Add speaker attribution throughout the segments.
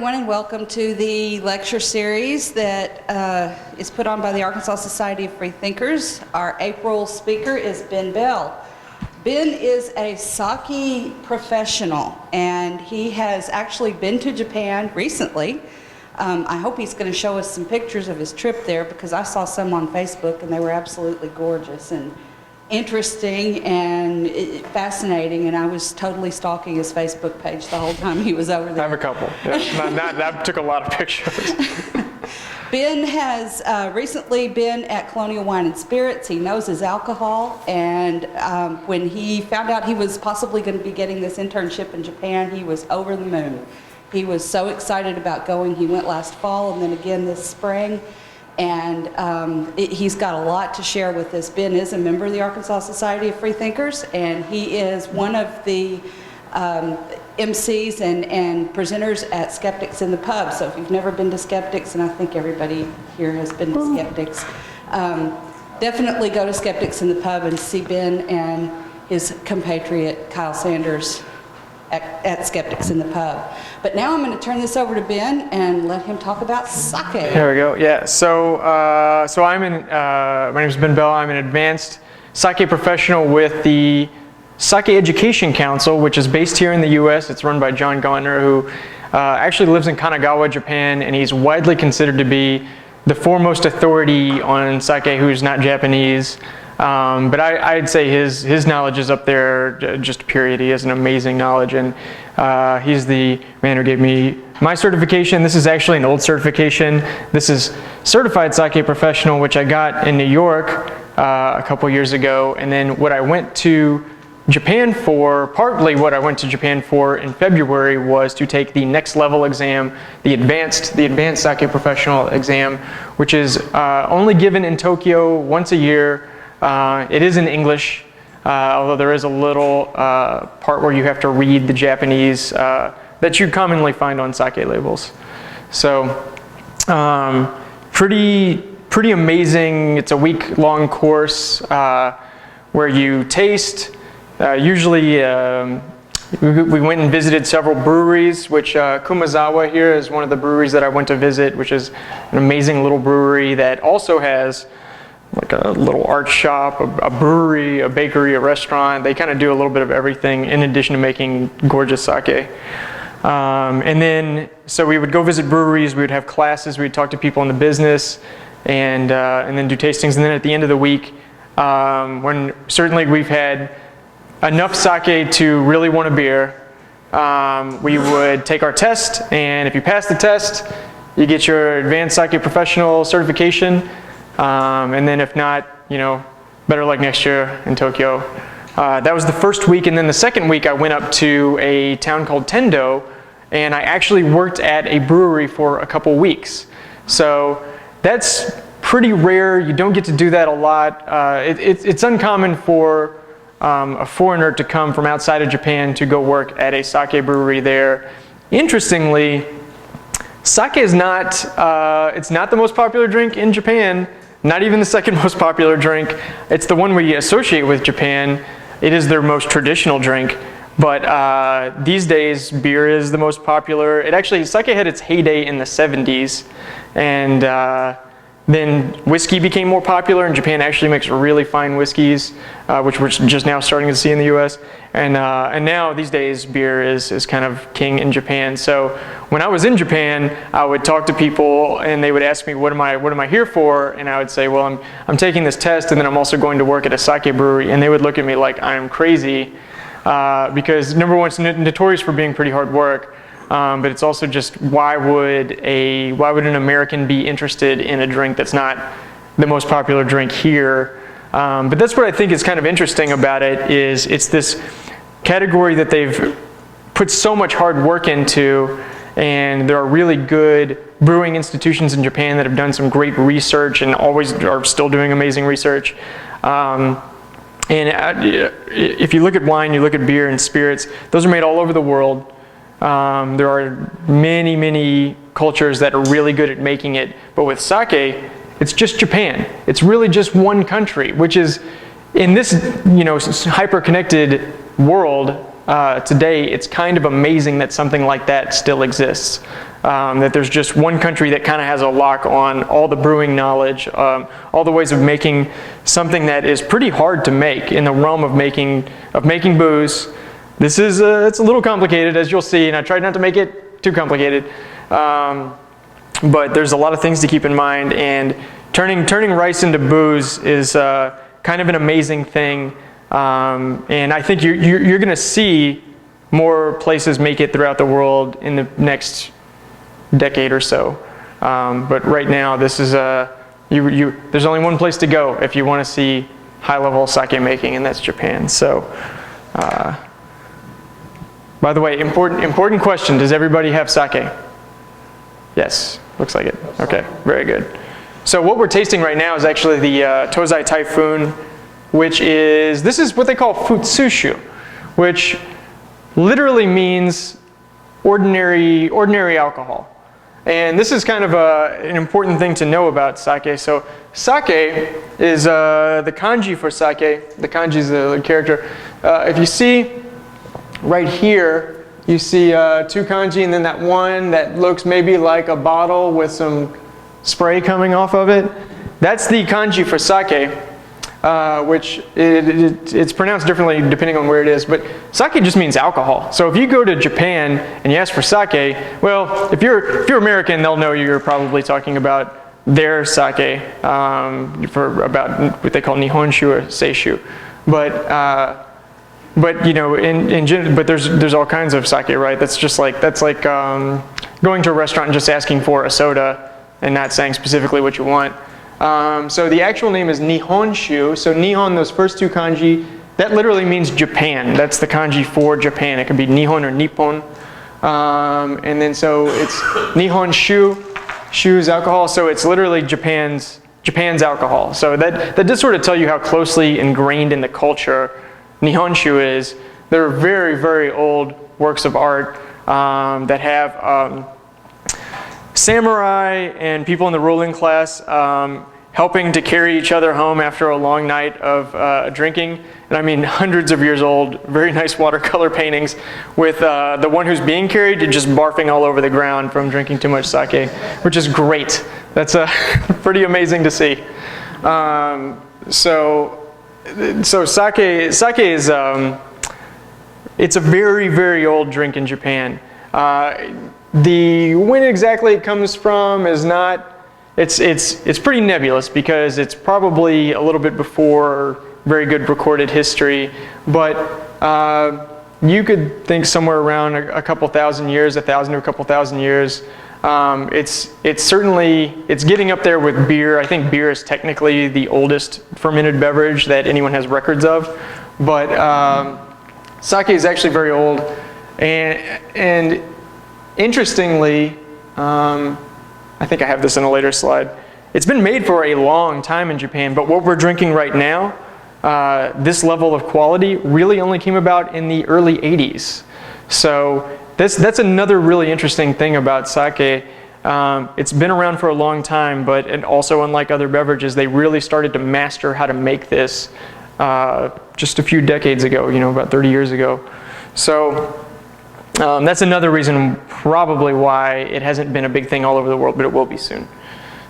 Speaker 1: everyone, and welcome to the lecture series that is put on by the Arkansas Society of Freethinkers. Our April speaker is Ben Bell. Ben is a sake professional, and he has actually been to Japan recently. I hope he's going to show us some pictures of his trip there, because I saw some on Facebook and they were absolutely gorgeous and interesting and fascinating, and I was totally stalking his Facebook page the whole time he was over there.
Speaker 2: I have a couple. Yeah. That took a lot of pictures.
Speaker 1: Ben has recently been at Colonial Wine and Spirits. He knows his alcohol, and when he found out he was possibly going to be getting this internship in Japan, he was over the moon. He was so excited about going. He went last fall and then again this spring. And he's got a lot to share with us. Ben is a member of the Arkansas Society of Freethinkers, and he is one of the MCs and presenters at Skeptics in the Pub. So if you've never been to Skeptics, and I think everybody here has been to Skeptics, definitely go to Skeptics in the Pub and see Ben and his compatriot Kyle Sanders at Skeptics in the Pub. But now I'm going to turn this over to Ben and let him talk about sake.
Speaker 2: There we go. Yeah. So my name is Ben Bell. I'm an advanced sake professional with the Sake Education Council, which is based here in the U.S. It's run by John Gauntner, who actually lives in Kanagawa, Japan, and he's widely considered to be the foremost authority on sake who's not Japanese. But I'd say his knowledge is up there, just period. He has an amazing knowledge, and he's the man who gave me my certification. This is actually an old certification. This is Certified Sake Professional, which I got in New York a couple years ago. And then what I went to Japan for, partly what I went to Japan for in February, was to take the next level exam, the advanced Sake Professional exam, which is only given in Tokyo once a year. It is in English, although there is a little part where you have to read the Japanese that you commonly find on sake labels. So pretty amazing. It's a week-long course where you taste. Usually we went and visited several breweries, which Kumazawa here is one of the breweries that I went to visit, which is an amazing little brewery that also has like a little art shop, a brewery, a bakery, a restaurant. They kind of do a little bit of everything in addition to making gorgeous sake. And then, so we would go visit breweries, we would have classes, we'd talk to people in the business, and then do tastings. And then at the end of the week, when certainly we've had enough sake to really want a beer, we would take our test, and if you pass the test, you get your advanced sake professional certification. And then if not, better luck next year in Tokyo. That was the first week, and then the second week I went up to a town called Tendo, and I actually worked at a brewery for a couple weeks. So that's pretty rare. You don't get to do that a lot. It's uncommon for a foreigner to come from outside of Japan to go work at a sake brewery there. Interestingly, sake is not, it's not the most popular drink in Japan. Not even the second most popular drink. It's the one we associate with Japan. It is their most traditional drink. But these days, beer is the most popular. Sake had its heyday in the 70s. And then whiskey became more popular, and Japan actually makes really fine whiskeys, which we're just now starting to see in the US. And now, these days, beer is kind of king in Japan. So when I was in Japan, I would talk to people, and they would ask me, what am I here for? And I would say, well, I'm taking this test, and then I'm also going to work at a sake brewery. And they would look at me like I'm crazy, because number one, it's notorious for being pretty hard work. But it's also just, why would an American be interested in a drink that's not the most popular drink here? But that's what I think is kind of interesting about it, is it's this category that they've put so much hard work into, and there are really good brewing institutions in Japan that have done some great research and always are still doing amazing research. And if you look at wine, you look at beer and spirits, those are made all over the world. There are many cultures that are really good at making it, but with sake, it's just Japan. It's really just one country, which is, in this hyper-connected world, today, it's kind of amazing that something like that still exists. That there's just one country that kind of has a lock on all the brewing knowledge, all the ways of making something that is pretty hard to make in the realm of making booze. This is it's a little complicated, as you'll see, and I tried not to make it too complicated. But there's a lot of things to keep in mind, and turning rice into booze is kind of an amazing thing. And I think you're going to see more places make it throughout the world in the next decade or so. But right now, this is there's only one place to go if you want to see high-level sake making, and that's Japan. So, by the way, important question: does everybody have sake? Yes, looks like it. Okay, very good. So what we're tasting right now is actually the Tozai Typhoon, this is what they call futsushu, which literally means ordinary alcohol. And this is kind of an important thing to know about sake. So sake is the kanji for sake. The kanji is the character. If you see right here, you see two kanji, and then that one that looks maybe like a bottle with some spray coming off of it. That's the kanji for sake, which it's pronounced differently depending on where it is. But sake just means alcohol. So if you go to Japan and you ask for sake, well, if you're American, they'll know you're probably talking about their sake, about what they call nihonshu or seishu. But you know, but there's all kinds of sake, right? That's like going to a restaurant and just asking for a soda and not saying specifically what you want. So the actual name is nihonshu. So nihon, those first two kanji, that literally means Japan. That's the kanji for Japan. It could be nihon or nippon. And then so it's nihonshu. Shu is alcohol. So it's literally Japan's alcohol. So that does sort of tell you how closely ingrained in the culture nihonshu is. They're very, very old works of art that have samurai and people in the ruling class helping to carry each other home after a long night of drinking. And I mean hundreds of years old, very nice watercolor paintings with the one who's being carried just barfing all over the ground from drinking too much sake, which is great. That's pretty amazing to see. So sake is it's a very, very old drink in Japan. When exactly it comes from is not, it's pretty nebulous because it's probably a little bit before very good recorded history, but you could think somewhere around a couple thousand years, 1,000 to a couple thousand years. It's certainly getting up there with beer. I think beer is technically the oldest fermented beverage that anyone has records of, but sake is actually very old, and interestingly, I think I have this in a later slide. It's been made for a long time in Japan, but what we're drinking right now, this level of quality really only came about in the early 80s. So that's another really interesting thing about sake. It's been around for a long time, and also unlike other beverages, they really started to master how to make this just a few decades ago, about 30 years ago. So that's another reason probably why it hasn't been a big thing all over the world, but it will be soon.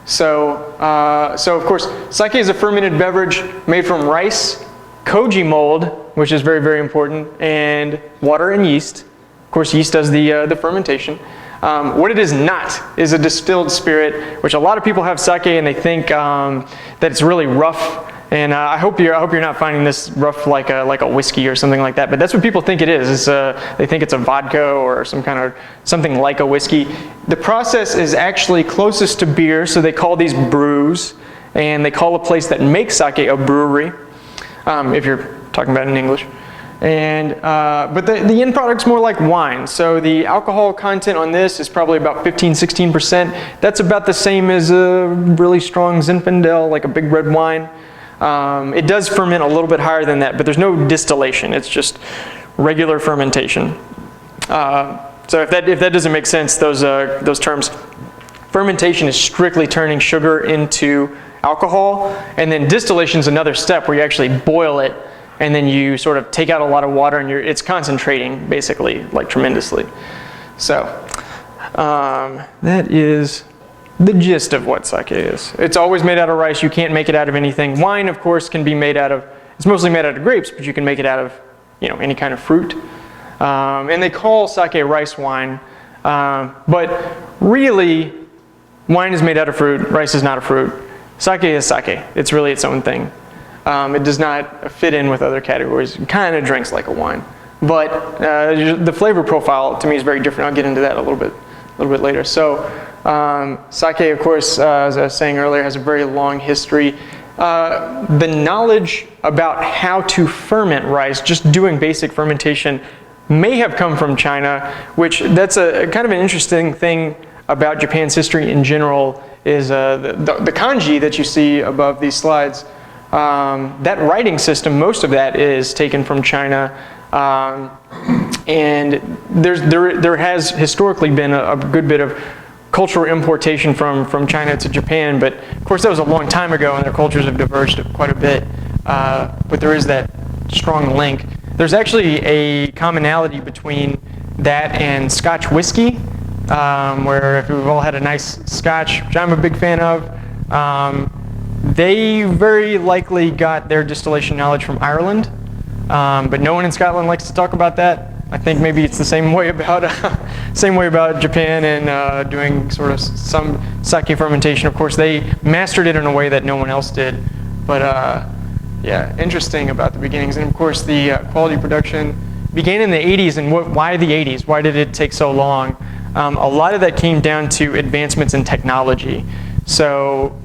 Speaker 2: So of course, sake is a fermented beverage made from rice, Koji mold, which is very, very important, and water and yeast. Of course, yeast does the fermentation. What it is not is a distilled spirit, which a lot of people have sake and they think that it's really rough. And I hope you're not finding this rough like a whiskey or something like that. But that's what people think it is. They think it's a vodka or something like a whiskey. The process is actually closest to beer, so they call these brews, and they call a place that makes sake a brewery, if you're talking about it in English. And but the end product's more like wine. So the alcohol content on this is probably about 15-16%. That's about the same as a really strong Zinfandel, like a big red wine. It does ferment a little bit higher than that, but there's no distillation. It's just regular fermentation. So if that doesn't make sense, those terms, fermentation is strictly turning sugar into alcohol, and then distillation is another step where you actually boil it and then you sort of take out a lot of water, and it's concentrating basically, like tremendously. So that is the gist of what sake is. It's always made out of rice. You can't make it out of anything. Wine, of course, can be made out of, it's mostly made out of grapes, but you can make it out of, you know, any kind of fruit. And they call sake rice wine, but really, wine is made out of fruit, rice is not a fruit. Sake is sake. It's really its own thing. It does not fit in with other categories. It kind of drinks like a wine. But the flavor profile to me is very different. I'll get into that a little bit later. So sake, of course, as I was saying earlier, has a very long history. The knowledge about how to ferment rice, just doing basic fermentation, may have come from China, which that's a kind of an interesting thing about Japan's history in general is the kanji that you see above these slides. That writing system, most of that is taken from China. And there has historically been a good bit of cultural importation from China to Japan, but of course that was a long time ago and their cultures have diverged quite a bit. But there is that strong link. There's actually a commonality between that and Scotch whiskey, where if we've all had a nice Scotch, which I'm a big fan of, they very likely got their distillation knowledge from Ireland, but no one in Scotland likes to talk about that. I think maybe it's the same way about Japan and doing sort of some sake fermentation. Of course, they mastered it in a way that no one else did. But yeah, interesting about the beginnings. And of course, the quality production began in the 80s. And why the 80s? Why did it take so long? A lot of that came down to advancements in technology. So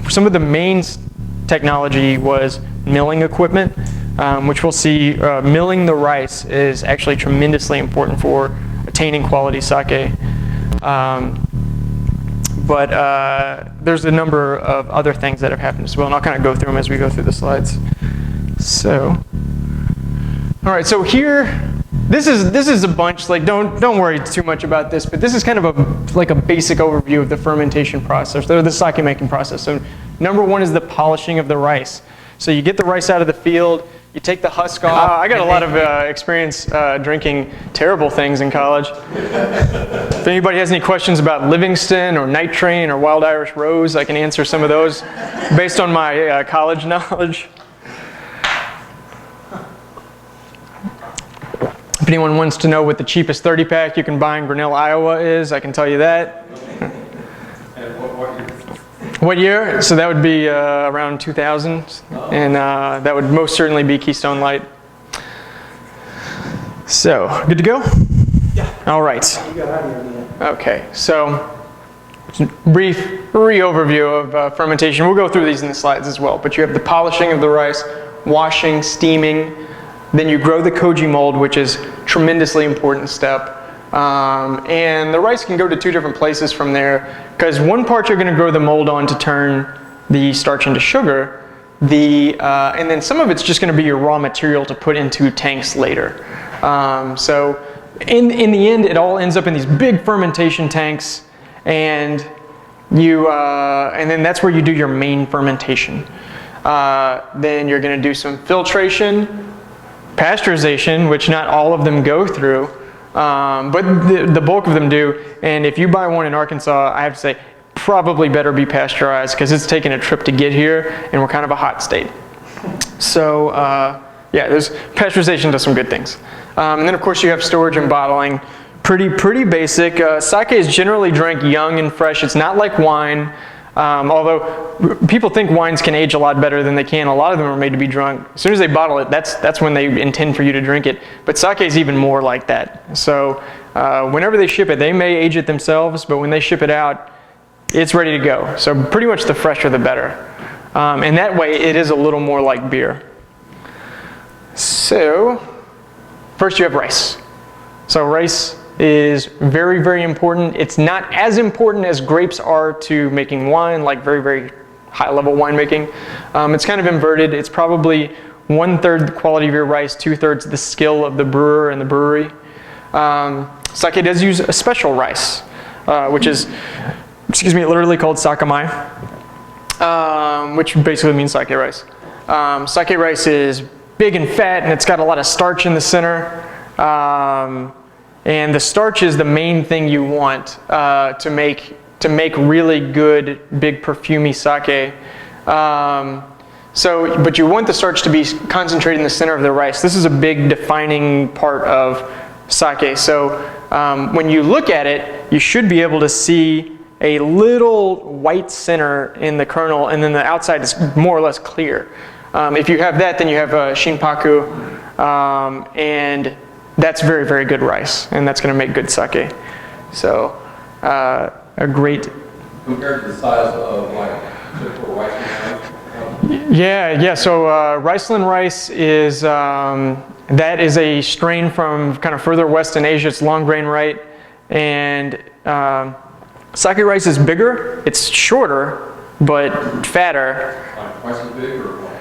Speaker 2: some of the main technology was milling equipment, which we'll see milling the rice is actually tremendously important for attaining quality sake. But there's a number of other things that have happened as well, and I'll kind of go through them as we go through the slides. So, all right, so here, this is a bunch, like don't worry too much about this, but this is kind of like a basic overview of the fermentation process, or the sake making process. So number one is the polishing of the rice. So you get the rice out of the field, you take the husk off. I got a lot of experience drinking terrible things in college. If anybody has any questions about Livingston or Night Train or Wild Irish Rose, I can answer some of those based on my college knowledge. If anyone wants to know what the cheapest 30-pack you can buy in Grinnell, Iowa is, I can tell you that. What year? So that would be around 2000, and that would most certainly be Keystone Light. So, good to go? Yeah. All right. Okay, so brief overview of fermentation. We'll go through these in the slides as well, but you have the polishing of the rice, washing, steaming, then you grow the Koji mold, which is a tremendously important step. And the rice can go to two different places from there, because one part you're going to grow the mold on to turn the starch into sugar, and then some of it's just going to be your raw material to put into tanks later. So in the end, it all ends up in these big fermentation tanks, and then that's where you do your main fermentation. Then you're going to do some filtration, pasteurization, which not all of them go through. But the bulk of them do, and if you buy one in Arkansas, I have to say, probably better be pasteurized, because it's taken a trip to get here, and we're kind of a hot state. So yeah, pasteurization does some good things. And then of course you have storage and bottling. Pretty basic. Sake is generally drank young and fresh. It's not like wine. Although people think wines can age a lot better than they can. A lot of them are made to be drunk. As soon as they bottle it, that's when they intend for you to drink it. But sake is even more like that. So whenever they ship it, they may age it themselves, but when they ship it out, it's ready to go. So pretty much the fresher the better. And that way it is a little more like beer. So first you have rice. So rice is very, very important. It's not as important as grapes are to making wine, like very, very high-level winemaking. It's kind of inverted. It's probably 1/3 the quality of your rice, 2/3 the skill of the brewer and the brewery. Sake does use a special rice, which is, literally called sakamai, which basically means sake rice. Sake rice is big and fat, and it's got a lot of starch in the center. And the starch is the main thing you want to make really good, big, perfumey sake. But you want the starch to be concentrated in the center of the rice. This is a big defining part of sake. So when you look at it, you should be able to see a little white center in the kernel, and then the outside is more or less clear. If you have that, then you have shinpaku, and that's very, very good rice, and that's going to make good sake. So a great...
Speaker 3: Compared to the size of like typical rice?
Speaker 2: Yeah. So Riceland rice is that is a strain from kind of further west in Asia. It's long grain, right? And sake rice is bigger. It's shorter, but fatter.
Speaker 3: Like twice as big, or what?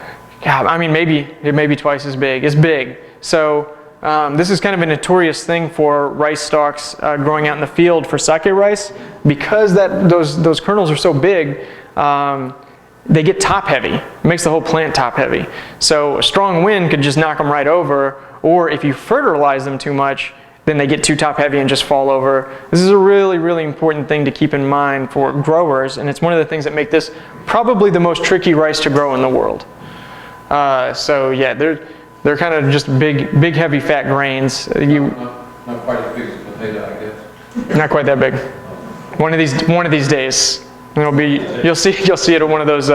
Speaker 2: Yeah, I mean it may be twice as big. It's big. So this is kind of a notorious thing for rice stalks growing out in the field for sake rice, because those kernels are so big. They get top heavy. It makes the whole plant top heavy. So a strong wind could just knock them right over, or if you fertilize them too much, then they get too top heavy and just fall over. This is a really, really important thing to keep in mind for growers, and it's one of the things that make this probably the most tricky rice to grow in the world. So yeah, they're kind of just big, heavy, fat grains.
Speaker 3: Not quite as big as a potato, I guess.
Speaker 2: Not quite that big. One of these days. You'll see it at one of those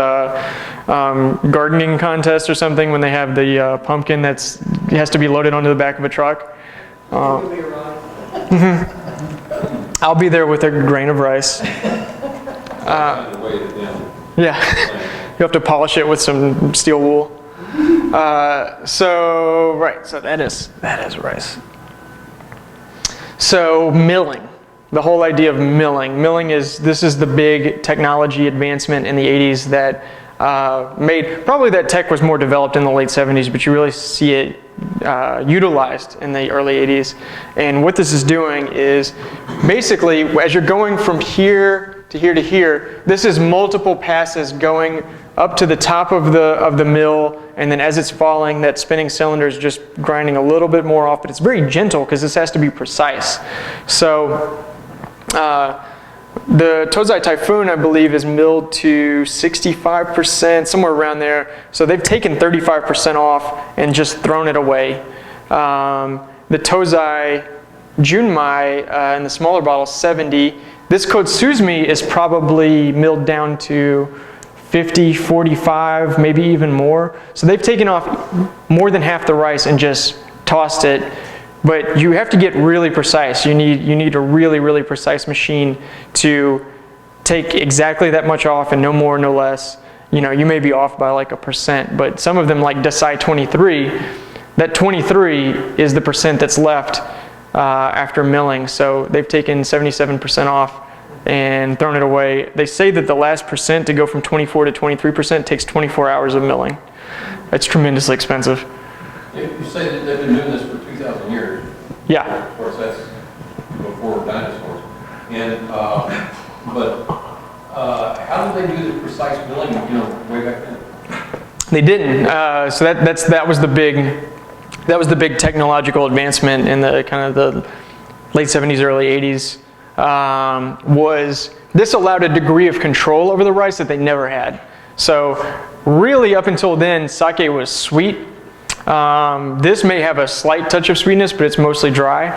Speaker 2: gardening contests or something, when they have the pumpkin it has to be loaded onto the back of a truck. I'll be there with a grain of rice. Yeah, you have to polish it with some steel wool. So that is rice. So milling. The whole idea of milling. This is the big technology advancement in the 80s that probably that tech was more developed in the late 70s, but you really see it utilized in the early 80s. And what this is doing is basically, as you're going from here to here to here, this is multiple passes going up to the top of the mill, and then as it's falling, that spinning cylinder is just grinding a little bit more off, but it's very gentle because this has to be precise. So the Tozai Typhoon, I believe, is milled to 65%, somewhere around there. So they've taken 35% off and just thrown it away. The Tozai Junmai in the smaller bottle, 70. This Kotsuzumi is probably milled down to 50, 45, maybe even more. So they've taken off more than half the rice and just tossed it. But you have to get really precise. You need a really, really precise machine to take exactly that much off and no more, no less. You may be off by like 1%, but some of them, like Desai 23, that 23 is the percent that's left after milling. So they've taken 77% off and thrown it away. They say that the last percent to go from 24 to 23% takes 24 hours of milling. It's tremendously expensive.
Speaker 3: You say that they've been doing this for 2,000 years.
Speaker 2: Yeah.
Speaker 3: Of course, that's before dinosaurs. And how did they do the precise milling, way back then?
Speaker 2: They didn't. So that was the big technological advancement in the kind of the late 70s, early 80s. This allowed a degree of control over the rice that they never had. So really, up until then, sake was sweet. This may have a slight touch of sweetness, but it's mostly dry.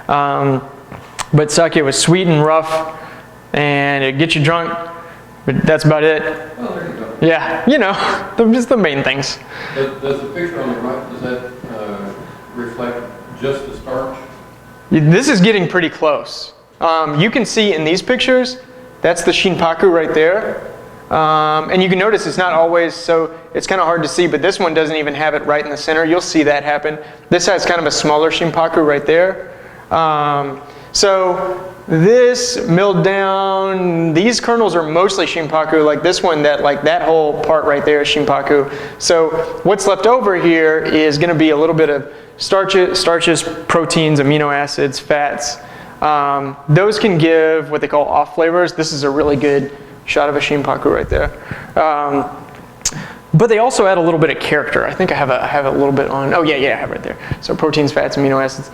Speaker 2: But sake was sweet and rough, and it gets you drunk, but that's about it.
Speaker 3: Well, there you go.
Speaker 2: Yeah, just the main things.
Speaker 3: Does the picture on the right, does that reflect just the starch?
Speaker 2: This is getting pretty close. You can see in these pictures, that's the shinpaku right there. And you can notice it's not always, so it's kind of hard to see, but this one doesn't even have it right in the center. You'll see that happen. This has kind of a smaller shinpaku right there. So this milled down, these kernels are mostly shinpaku, like this one, that whole part right there is shinpaku. So what's left over here is going to be a little bit of starches, proteins, amino acids, fats. Those can give what they call off flavors. This is a really good shot of a shinpaku right there. but they also add a little bit of character. I think I have a little bit on, oh yeah, I have it right there. So proteins, fats, amino acids.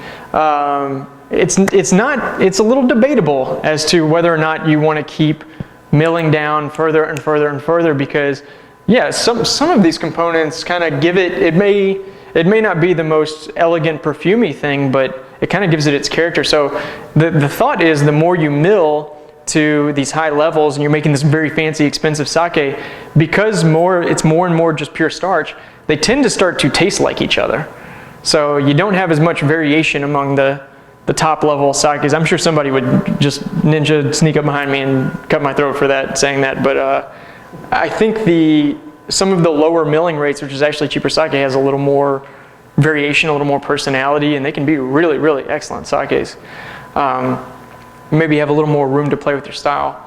Speaker 2: It's a little debatable as to whether or not you want to keep milling down further and further and further, because yeah, some of these components kind of give it may not be the most elegant perfumey thing, but it kind of gives it its character. So the thought is the more you mill to these high levels and you're making this very fancy expensive sake, because it's more and more just pure starch, they tend to start to taste like each other. So you don't have as much variation among the top level sakes. I'm sure somebody would just ninja sneak up behind me and cut my throat for that, saying that, but I think some of the lower milling rates, which is actually cheaper sake, has a little more variation, a little more personality, and they can be really, really excellent sakes. Maybe have a little more room to play with your style.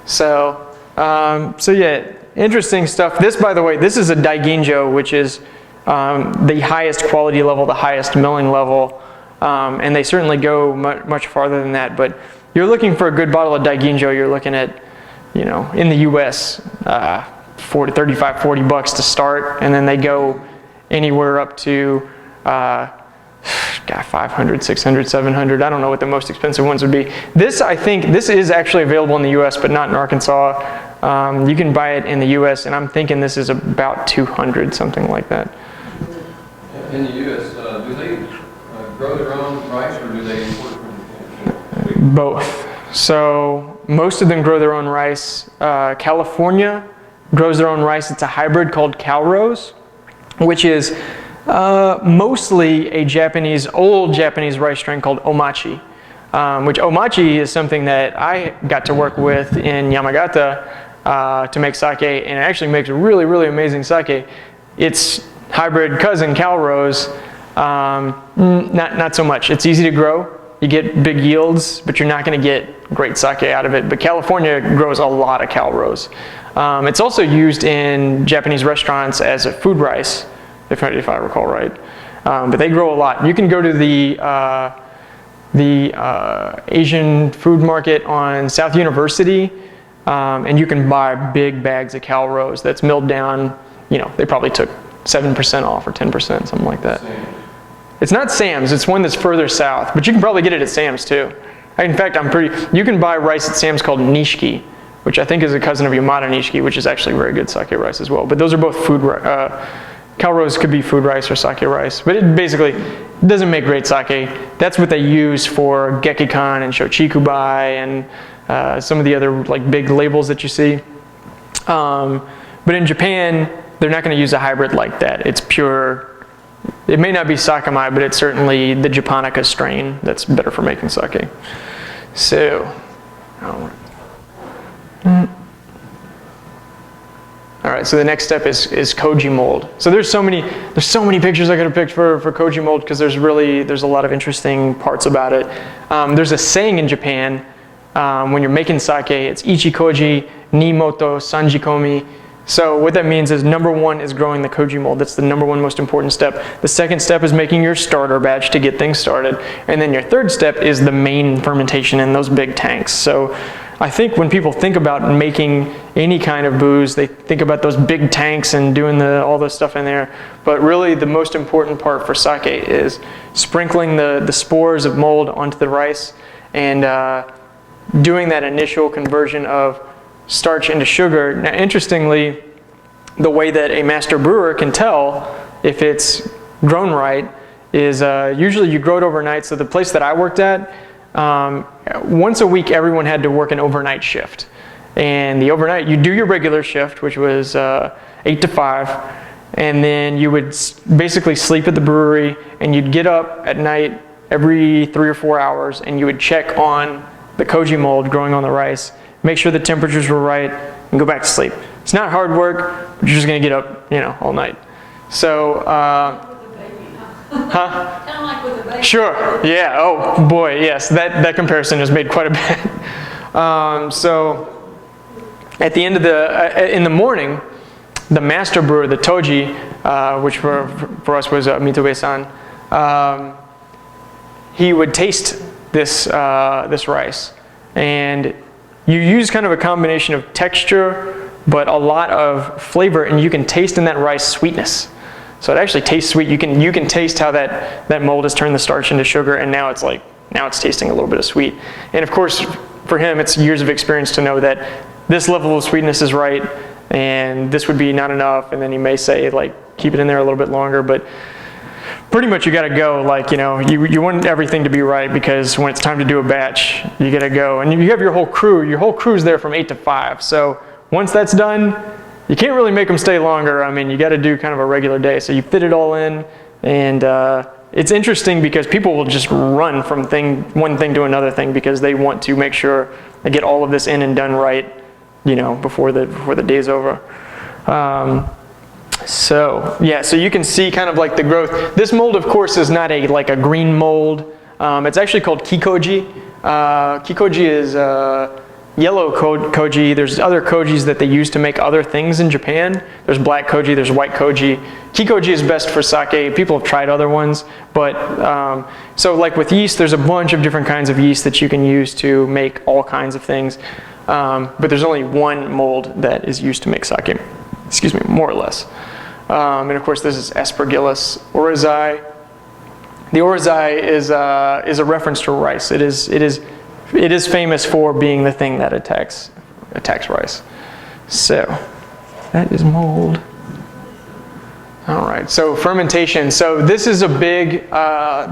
Speaker 2: So yeah, interesting stuff. This, by the way, this is a daiginjo, which is the highest quality level, the highest milling level, and they certainly go much farther than that. But you're looking for a good bottle of daiginjo, you're looking at, in the U.S., 35, 40 bucks to start, and then they go anywhere up to 500, 600, 700. I don't know what the most expensive ones would be. I think this is actually available in the U.S., but not in Arkansas. You can buy it in the U.S., and I'm thinking this is about 200, something like that.
Speaker 3: In the U.S., do they grow their own rice, or do they import from?
Speaker 2: Both. So most of them grow their own rice. California grows their own rice. It's a hybrid called Calrose, which is mostly a old Japanese rice strain called Omachi, which Omachi is something that I got to work with in Yamagata to make sake, and it actually makes really, really amazing sake. Its hybrid cousin, Calrose, not so much. It's easy to grow. You get big yields, but you're not going to get great sake out of it. But California grows a lot of Calrose. It's also used in Japanese restaurants as a food rice, if I recall right. But they grow a lot. You can go to the Asian food market on South University, and you can buy big bags of Calrose that's milled down. They probably took 7% off or 10%, something like that. It's not Sam's, it's one that's further south, but you can probably get it at Sam's too. In fact, you can buy rice at Sam's called Nishiki, which I think is a cousin of Yamada Nishiki, which is actually very good sake rice as well. But those are both food Calrose could be food rice or sake rice, but it basically doesn't make great sake. That's what they use for Gekikan and Shochikubai and some of the other big labels that you see. But in Japan, they're not going to use a hybrid like that. It's pure. It may not be Sakamai, but it's certainly the Japonica strain that's better for making sake. So, all right, so the next step is Koji Mold. So there's so many pictures I could have picked for Koji Mold, because there's a lot of interesting parts about it. There's a saying in Japan when you're making sake, it's Ichikoji, Nimoto, Sanjikomi. So what that means is number one is growing the Koji mold. That's the number one most important step. The second step is making your starter batch to get things started. And then your third step is the main fermentation in those big tanks. So I think when people think about making any kind of booze, they think about those big tanks and doing all the stuff in there. But really the most important part for sake is sprinkling the spores of mold onto the rice and doing that initial conversion of starch into sugar. Now, interestingly, the way that a master brewer can tell if it's grown right is usually you grow it overnight. So the place that I worked at, once a week everyone had to work an overnight shift. And the overnight, you do your regular shift, which was 8 to 5, and then you would basically sleep at the brewery, and you'd get up at night every 3 or 4 hours, and you would check on the Koji mold growing on the rice, make sure the temperatures were right, and go back to sleep. It's not hard work, but you're just going to get up, all night. So, huh?
Speaker 4: Kind of like with a baby.
Speaker 2: Sure. Yeah. Oh boy. Yes. That comparison is made quite a bit. So, at the end of in the morning, the master brewer, the toji, which for us was Mitobe-san, he would taste this rice, and you use kind of a combination of texture, but a lot of flavor, and you can taste in that rice sweetness. So it actually tastes sweet. You can taste how that mold has turned the starch into sugar, and now it's tasting a little bit of sweet. And of course, for him, it's years of experience to know that this level of sweetness is right, and this would be not enough. And then he may say, like, keep it in there a little bit longer, but pretty much you gotta go, like, you want everything to be right, because when it's time to do a batch, you gotta go. And you have your whole crew's there from 8 to 5. So once that's done, you can't really make them stay longer. I mean, you gotta do kind of a regular day. So you fit it all in, and it's interesting because people will just run from one thing to another thing because they want to make sure they get all of this in and done right, before the day's over. So you can see kind of like the growth. This mold, of course, is not like a green mold. It's actually called Kikoji. Kikoji is yellow koji. There's other kojis that they use to make other things in Japan. There's black koji, there's white koji. Kikoji is best for sake. People have tried other ones, but so like with yeast, there's a bunch of different kinds of yeast that you can use to make all kinds of things. But there's only one mold that is used to make sake. Excuse me, more or less. And of course, this is Aspergillus oryzae. The oryzae is a reference to rice. It is famous for being the thing that attacks rice. So that is mold. All right. So fermentation. So this is a big.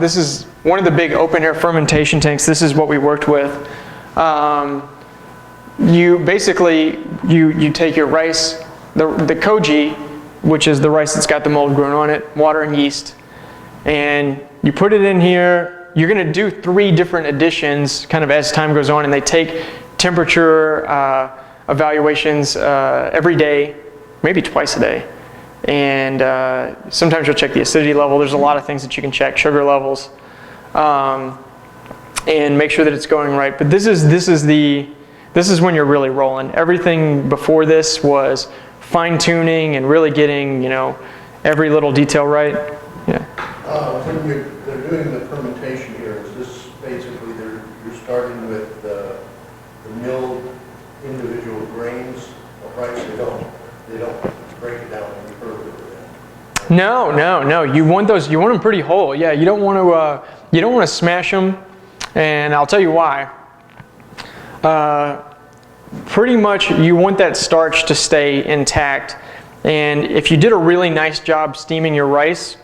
Speaker 2: This is one of the big open air fermentation tanks. This is what we worked with. You basically you take your rice. The koji, which is the rice that's got the mold grown on it, water and yeast, and you put it in here. You're going to do 3 different additions kind of as time goes on, and they take temperature evaluations every day, maybe twice a day, and sometimes you'll check the acidity level. There's a lot of things that you can check, sugar levels, and make sure that it's going right. But this is when you're really rolling. Everything before this was fine-tuning and really getting, every little detail right. Yeah.
Speaker 4: When they're doing the fermentation here, is this basically you're starting with the milled individual grains of rice? They don't break it down any further.
Speaker 2: No. You want them pretty whole. Yeah, you don't want to smash them, and I'll tell you why. Pretty much you want that starch to stay intact, and if you did a really nice job steaming your rice,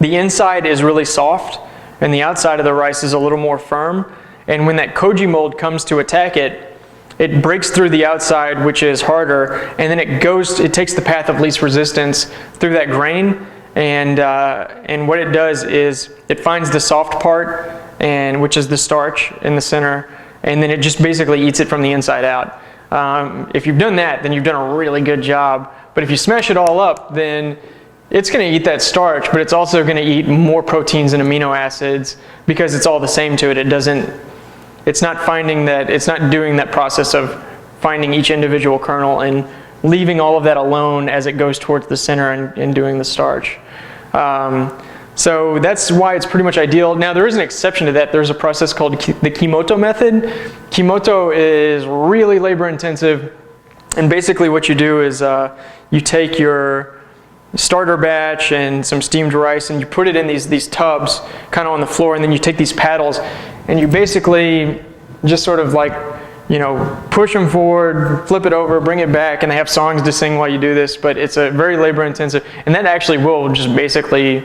Speaker 2: the inside is really soft and the outside of the rice is a little more firm, and when that koji mold comes to attack it, it breaks through the outside, which is harder, and then it takes the path of least resistance through that grain, and what it does is it finds the soft part, and which is the starch in the center, and then it just basically eats it from the inside out. If you've done that, then you've done a really good job. But if you smash it all up, then it's going to eat that starch, but it's also going to eat more proteins and amino acids because it's all the same to it. It's not doing that process of finding each individual kernel and leaving all of that alone as it goes towards the center and doing the starch. So that's why it's pretty much ideal. Now there is an exception to that. There's a process called the Kimoto Method. Kimoto is really labor intensive, and basically what you do is you take your starter batch and some steamed rice and you put it in these tubs kind of on the floor, and then you take these paddles and you basically just sort of like, push them forward, flip it over, bring it back, and they have songs to sing while you do this, but it's a very labor intensive, and that actually will just basically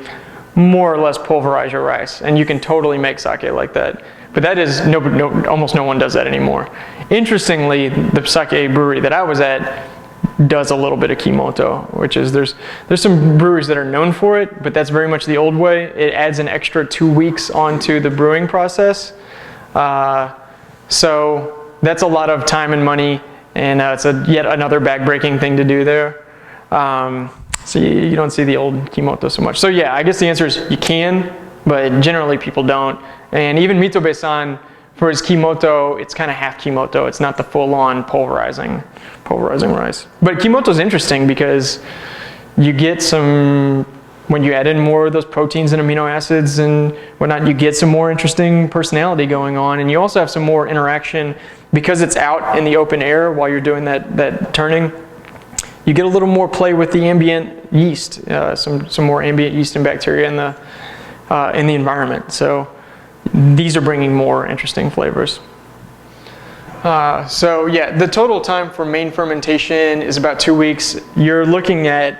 Speaker 2: more or less pulverize your rice, and you can totally make sake like that. But that is, almost no one does that anymore. Interestingly, the sake brewery that I was at does a little bit of Kimoto, which is, there's some breweries that are known for it, but that's very much the old way. It adds an extra 2 weeks onto the brewing process. So that's a lot of time and money, and it's yet another back-breaking thing to do there. So you don't see the old Kimoto so much. So yeah, I guess the answer is you can, but generally people don't. And even Mitobe-san, for his Kimoto, it's kind of half Kimoto. It's not the full-on pulverizing rice. But Kimoto's interesting because you get some when you add in more of those proteins and amino acids and whatnot, you get some more interesting personality going on, and you also have some more interaction because it's out in the open air while you're doing that turning. You get a little more play with the ambient yeast, some more ambient yeast and bacteria in the environment. So these are bringing more interesting flavors. So yeah, the total time for main fermentation is about 2 weeks. You're looking at,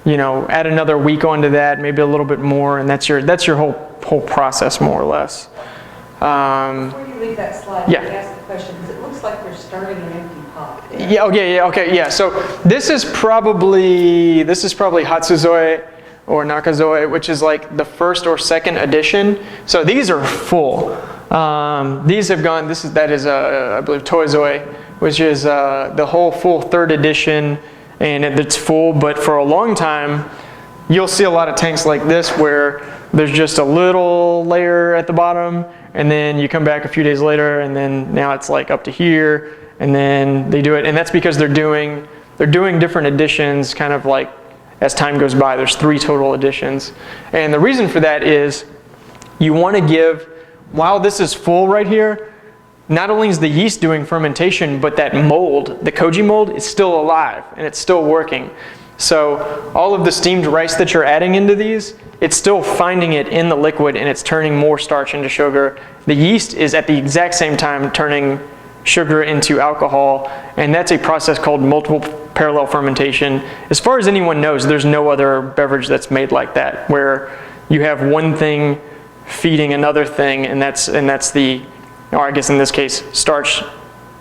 Speaker 2: add another week onto that, maybe a little bit more, and that's your whole process more or less.
Speaker 1: Before you leave that slide,
Speaker 2: yeah.
Speaker 1: let me ask the question, because it looks like we're starting an empty pot.
Speaker 2: Yeah. Okay. So this is probably Hatsuzoi or Nakazoe, which is like the first or second edition. So these are full. These have gone. That is I believe Toizoi, which is the whole full third edition, and it's full. But for a long time, you'll see a lot of tanks like this where there's just a little layer at the bottom, and then you come back a few days later, and then now it's like up to here, and then they do it, and that's because they're doing different editions, kind of like as time goes by. There's 3 total editions, and the reason for that is you want to give, while this is full right here, not only is the yeast doing fermentation, but that mold, the Koji mold, is still alive and it's still working. So all of the steamed rice that you're adding into these, it's still finding it in the liquid and it's turning more starch into sugar. The yeast is at the exact same time turning sugar into alcohol, and that's a process called multiple parallel fermentation. As far as anyone knows, there's no other beverage that's made like that, where you have one thing feeding another thing, and that's or I guess in this case, starch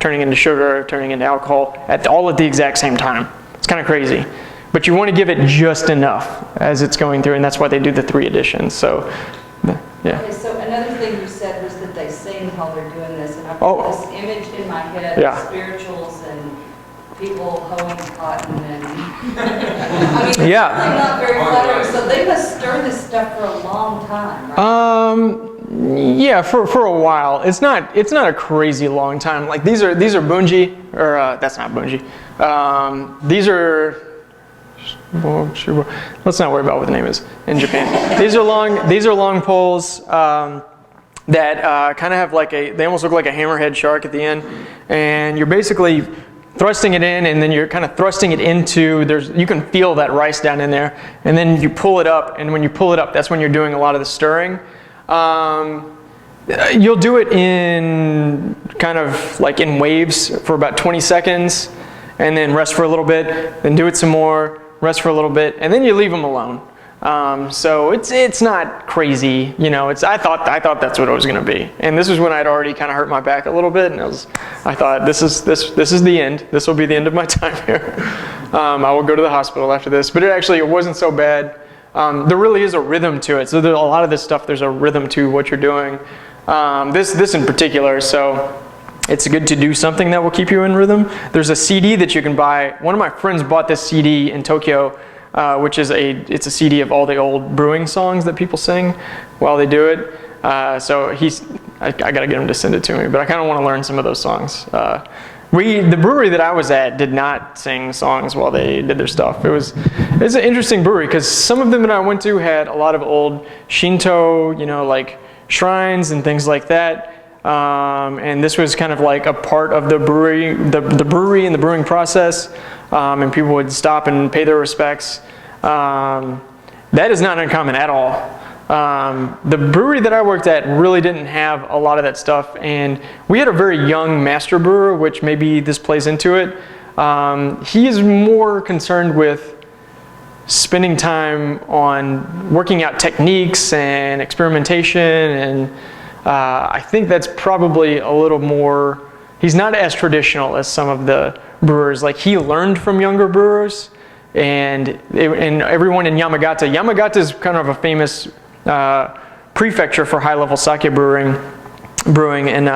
Speaker 2: turning into sugar, turning into alcohol, all at the exact same time. It's kind of crazy. But you want to give it just enough as it's going through, and that's why they do the 3 editions. So, yeah.
Speaker 1: Okay, so another thing you said was that they sing while they're doing this, and I've got this image in my head of spirituals and people hoeing cotton and I mean, it's really not very flattering. So they must stir this stuff for a long time, right?
Speaker 2: Yeah, for a while. It's not a crazy long time. Like these are bunji, or that's not bunji. These are, let's not worry about what the name is in Japan. These are long poles that kind of have they almost look like a hammerhead shark at the end, and you're basically thrusting it in, and then you're kind of thrusting it into, you can feel that rice down in there, and then you pull it up, and when you pull it up, that's when you're doing a lot of the stirring. You'll do it in kind of like in waves for about 20 seconds, and then rest for a little bit, then do it some more, rest for a little bit, and then you leave them alone. So it's not crazy, I thought that's what it was going to be, and this was when I'd already kind of hurt my back a little bit, and I thought this is the end. This will be the end of my time here. I will go to the hospital after this, but it wasn't so bad. There really is a rhythm to it. So a lot of this stuff, there's a rhythm to what you're doing. This in particular, so it's good to do something that will keep you in rhythm. There's a CD that you can buy. One of my friends bought this CD in Tokyo, which is it's a CD of all the old brewing songs that people sing while they do it. So I gotta get him to send it to me, but I kind of want to learn some of those songs. The brewery that I was at did not sing songs while they did their stuff. It's an interesting brewery because some of them that I went to had a lot of old Shinto, like shrines and things like that. And this was kind of like a part of the brewery, the brewery and the brewing process. And people would stop and pay their respects. That is not uncommon at all. The brewery that I worked at really didn't have a lot of that stuff, and we had a very young master brewer, which maybe this plays into it. He is more concerned with spending time on working out techniques and experimentation, and I think that's probably a little more, he's not as traditional as some of the brewers. Like, he learned from younger brewers, and everyone in Yamagata is kind of a famous prefecture for high-level sake brewing, and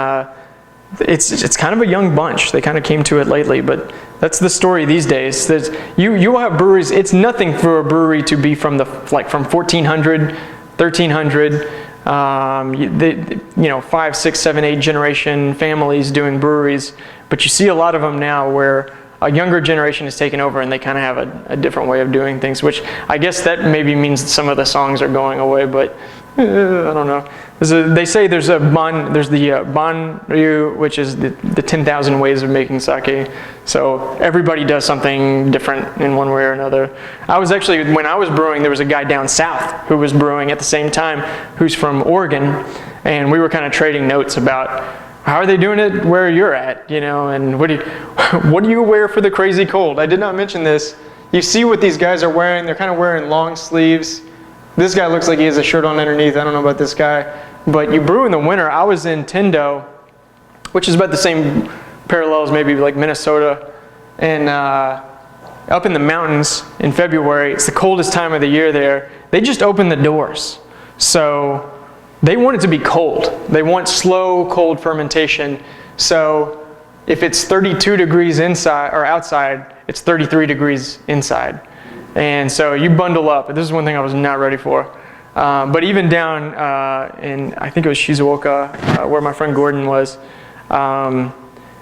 Speaker 2: it's kind of a young bunch. They kind of came to it lately, but that's the story these days. You will have breweries. It's nothing for a brewery to be from 1400, 1300. 5, 6, 7, 8 generation families doing breweries, but you see a lot of them now where a younger generation has taken over and they kind of have a different way of doing things, which I guess that maybe means some of the songs are going away, but I don't know. They say there's the Banryu, which is the 10,000 ways of making sake. So everybody does something different in one way or another. I was actually, when I was brewing, there was a guy down south who was brewing at the same time, who's from Oregon, and we were kind of trading notes about how are they doing it where you're at, you know, and what do you wear for the crazy cold? I did not mention this. You see what these guys are wearing. They're kind of wearing long sleeves. This guy looks like he has a shirt on underneath. I don't know about this guy. But you brew in the winter. I was in Tendo, which is about the same parallels, maybe like Minnesota. And up in the mountains in February, it's the coldest time of the year there. They just open the doors. So they want it to be cold. They want slow, cold fermentation. So if it's 32 degrees inside or outside, it's 33 degrees inside. And so you bundle up. This is one thing I was not ready for. But even down in, I think it was Shizuoka, where my friend Gordon was,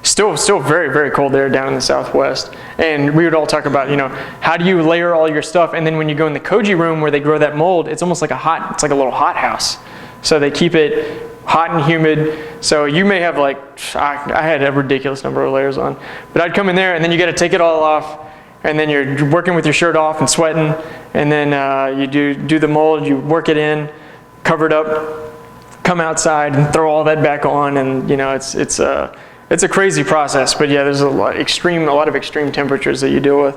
Speaker 2: still very, very cold there down in the southwest. And we would all talk about, you know, how do you layer all your stuff? And then when you go in the Koji room where they grow that mold, it's almost like it's like a little hothouse. So they keep it hot and humid. So you may have like, I had a ridiculous number of layers on. But I'd come in there and then you got to take it all off. And then you're working with your shirt off and sweating, and then you do the mold, you work it in, cover it up, come outside and throw all that back on, and you know it's a crazy process. But yeah, there's a lot of extreme temperatures that you deal with.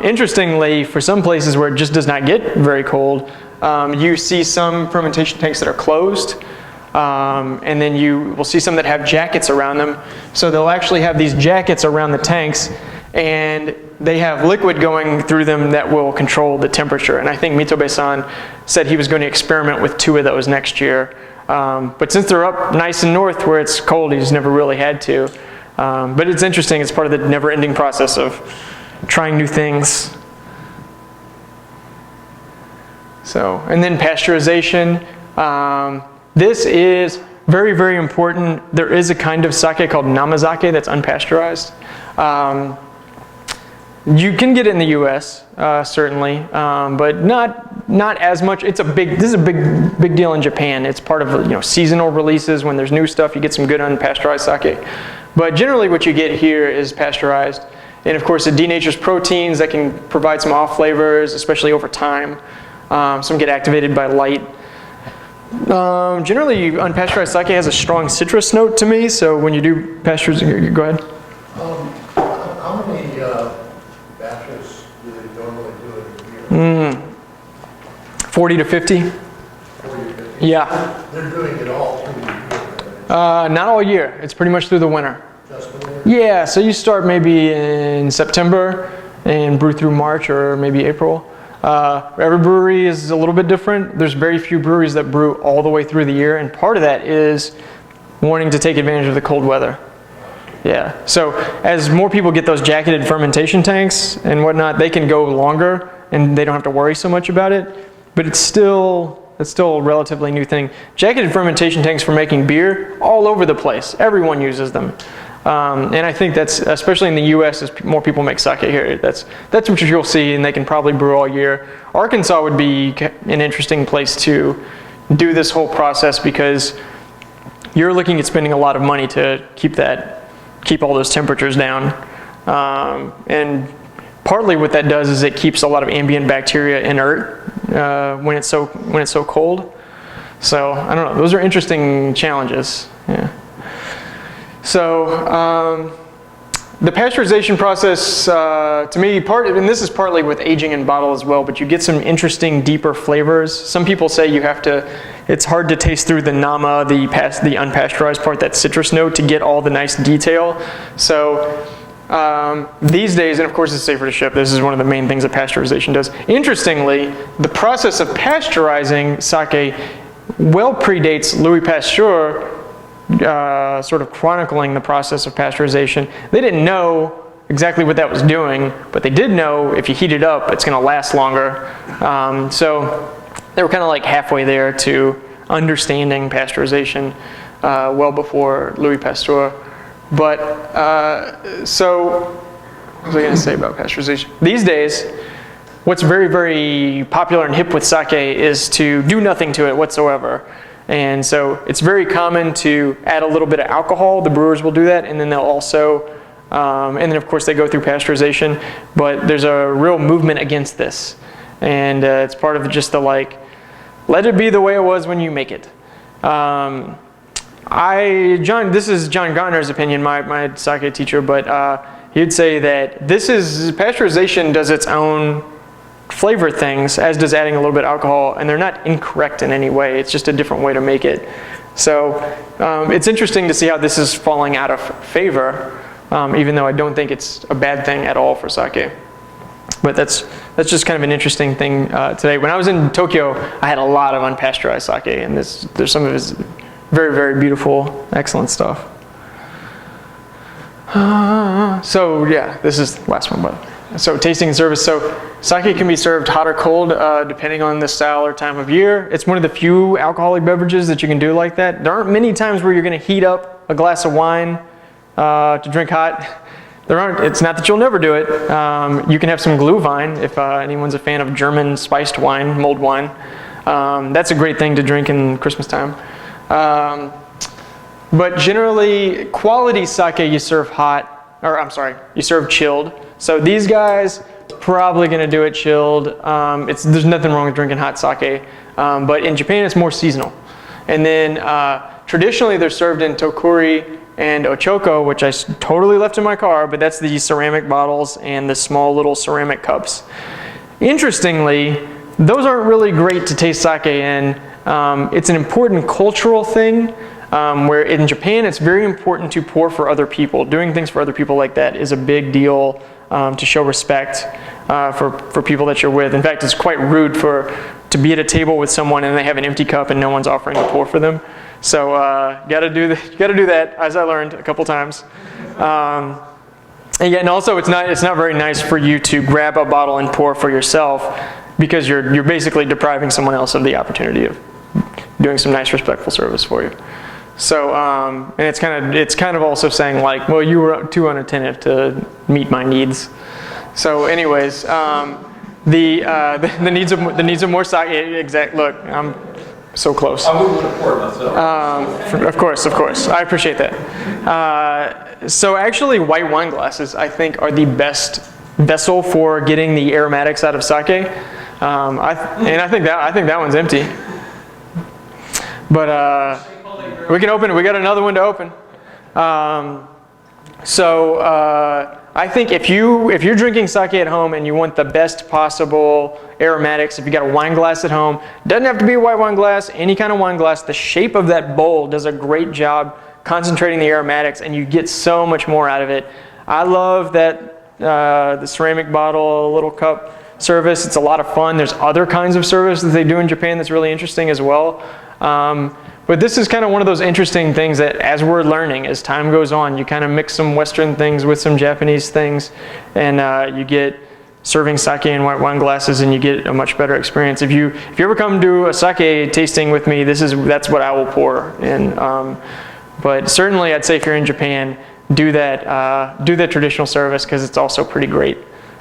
Speaker 2: Interestingly, for some places where it just does not get very cold, you see some fermentation tanks that are closed. And then you will see some that have jackets around them. So they'll actually have these jackets around the tanks, and they have liquid going through them that will control the temperature. And I think Mitobe-san said he was going to experiment with 2 of those next year. But since they're up nice and north where it's cold, he's never really had to. But it's interesting. It's part of the never-ending process of trying new things. So, and then pasteurization. This is very, very important. There is a kind of sake called namazake that's unpasteurized. You can get it in the U.S. Certainly, but not as much. This is a big deal in Japan. It's part of seasonal releases. When there's new stuff, you get some good unpasteurized sake. But generally, what you get here is pasteurized, and of course, it denatures proteins that can provide some off flavors, especially over time. Some get activated by light. Generally, unpasteurized sake has a strong citrus note to me. So when you do pasteurization, go ahead.
Speaker 4: How many batches do they normally do in a year?
Speaker 2: 40 to 50.
Speaker 4: 40 to 50?
Speaker 2: Yeah.
Speaker 4: They're doing it all through the year?
Speaker 2: Not all year. It's pretty much through the winter.
Speaker 4: Just the winter?
Speaker 2: Yeah, so you start maybe in September and brew through March or maybe April. Every brewery is a little bit different. There's very few breweries that brew all the way through the year, and part of that is wanting to take advantage of the cold weather. Yeah, so as more people get those jacketed fermentation tanks and whatnot, they can go longer and they don't have to worry so much about it, but it's still a relatively new thing. Jacketed fermentation tanks for making beer, all over the place. Everyone uses them. And I think that's, especially in the U.S., as more people make sake here, that's what you'll see, and they can probably brew all year. Arkansas would be an interesting place to do this whole process because you're looking at spending a lot of money to keep all those temperatures down. And partly what that does is it keeps a lot of ambient bacteria inert when it's so cold. So I don't know. Those are interesting challenges. Yeah. So the pasteurization process, to me, and this is partly with aging in bottle as well, but you get some interesting, deeper flavors. Some people say it's hard to taste through the nama, the unpasteurized part, that citrus note, to get all the nice detail. So these days, and of course it's safer to ship, this is one of the main things that pasteurization does. Interestingly, the process of pasteurizing sake well predates Louis Pasteur, sort of chronicling the process of pasteurization. They didn't know exactly what that was doing, but they did know if you heat it up, it's going to last longer. So they were kind of like halfway there to understanding pasteurization well before Louis Pasteur. But so What was I going to say about pasteurization? These days, what's very, very popular and hip with sake is to do nothing to it whatsoever. And so it's very common to add a little bit of alcohol. The brewers will do that, and then they'll also, and then of course they go through pasteurization. But there's a real movement against this, and it's part of just the like, let it be the way it was when you make it. This is John Gottner's opinion, my sake teacher, but he'd say that pasteurization does its own flavor things, as does adding a little bit of alcohol, and they're not incorrect in any way. It's just a different way to make it. So it's interesting to see how this is falling out of favor, even though I don't think it's a bad thing at all for sake. But that's just kind of an interesting thing today. When I was in Tokyo, I had a lot of unpasteurized sake, and there's some of his very, very beautiful, excellent stuff. So yeah, this is the last one, but so tasting and service. So sake can be served hot or cold, depending on the style or time of year. It's one of the few alcoholic beverages that you can do like that. There aren't many times where you're going to heat up a glass of wine to drink hot. It's not that you'll never do it. You can have some Glühwein if anyone's a fan of German spiced wine, mulled wine. That's a great thing to drink in Christmas time. But generally, quality sake you serve you serve chilled. So these guys, probably going to do it chilled. There's nothing wrong with drinking hot sake, but in Japan it's more seasonal. And then traditionally they're served in tokuri and ochoko, which I totally left in my car, but that's the ceramic bottles and the small little ceramic cups. Interestingly, those aren't really great to taste sake in. It's an important cultural thing. Where in Japan it's very important to pour for other people. Doing things for other people like that is a big deal to show respect for people that you're with. In fact, it's quite rude to be at a table with someone and they have an empty cup and no one's offering to pour for them. So you gotta do that, as I learned a couple times. And also it's not very nice for you to grab a bottle and pour for yourself, because you're basically depriving someone else of the opportunity of doing some nice, respectful service for you. So, and it's kind of also saying like, well, you were too unattentive to meet my needs. So, anyways, the needs of more sake. Look, I'm so close.
Speaker 3: I wouldn't want to pour it myself.
Speaker 2: Of course, I appreciate that. So, actually, white wine glasses I think are the best vessel for getting the aromatics out of sake. I think that one's empty. But we can open it. We got another one to open. I think if you're drinking sake at home and you want the best possible aromatics, if you got a wine glass at home, doesn't have to be a white wine glass, any kind of wine glass, the shape of that bowl does a great job concentrating the aromatics, and you get so much more out of it. I love that the ceramic bottle, little cup service. It's a lot of fun. There's other kinds of service that they do in Japan that's really interesting as well. But this is kind of one of those interesting things that as we're learning, as time goes on, you kind of mix some Western things with some Japanese things, and you get serving sake in white wine glasses, and you get a much better experience. If you ever come to a sake tasting with me, that's what I will pour. And but certainly, I'd say if you're in Japan, do that traditional service, because it's also pretty great.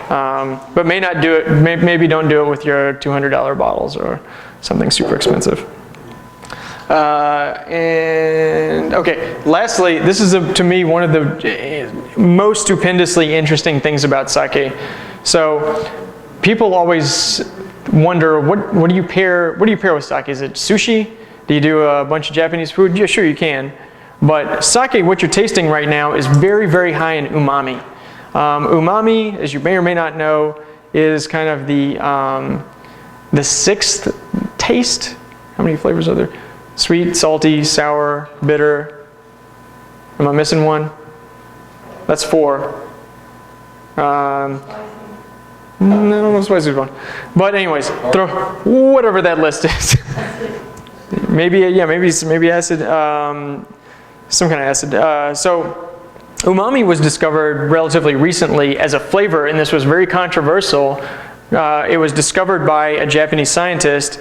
Speaker 2: But may not do it. Maybe don't do it with your $200 bottles or something super expensive. And okay, lastly, this is to me one of the most stupendously interesting things about sake. So people always wonder, what do you pair with sake? Is it sushi? Do you do a bunch of Japanese food? Yeah, sure you can. But sake, what you're tasting right now, is very, very high in umami. Umami, as you may or may not know, is kind of the sixth taste. How many flavors are there? Sweet, salty, sour, bitter. Am I missing one? That's 4. I don't know spicy one. But anyways, throw whatever that list is. maybe acid, some kind of acid. So umami was discovered relatively recently as a flavor, and this was very controversial. It was discovered by a Japanese scientist,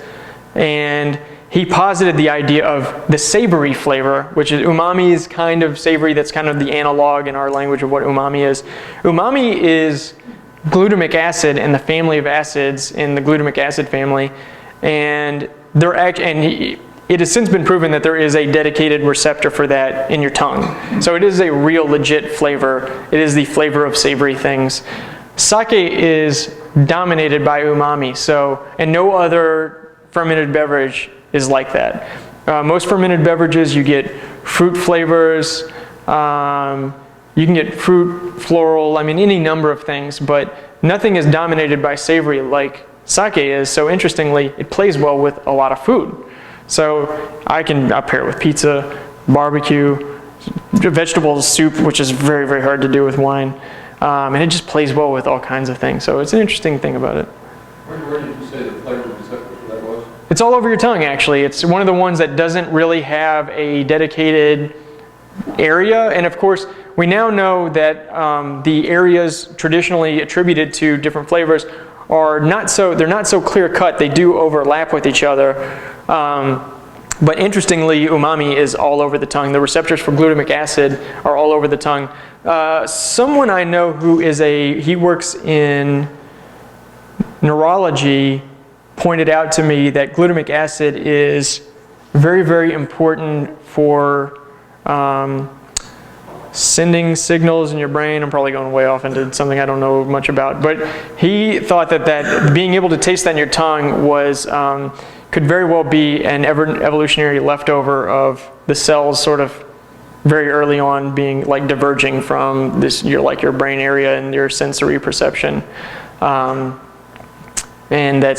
Speaker 2: and he posited the idea of the savory flavor, which is umami is kind of savory. That's kind of the analog in our language of what umami is. Umami is glutamic acid and the family of acids in the glutamic acid family, and it has since been proven that there is a dedicated receptor for that in your tongue. So it is a real legit flavor. It is the flavor of savory things. Sake is dominated by umami, and no other fermented beverage is like that. Most fermented beverages, you get fruit flavors, you can get fruit, floral, I mean any number of things, but nothing is dominated by savory like sake is. So interestingly, it plays well with a lot of food. So I'll pair it with pizza, barbecue, vegetables, soup, which is very, very hard to do with wine. And it just plays well with all kinds of things. So it's an interesting thing about it.
Speaker 3: Where did you say the flavor receptor for that was?
Speaker 2: It's all over your tongue, actually. It's one of the ones that doesn't really have a dedicated area. And of course, we now know that the areas traditionally attributed to different flavors are they're not so clear cut. They do overlap with each other. But interestingly, umami is all over the tongue. The receptors for glutamic acid are all over the tongue. Someone I know he works in neurology pointed out to me that glutamic acid is very, very important for sending signals in your brain. I'm probably going way off into something I don't know much about. But he thought that being able to taste that in your tongue could very well be an evolutionary leftover of the cells sort of very early on being like diverging from your brain area and your sensory perception. And I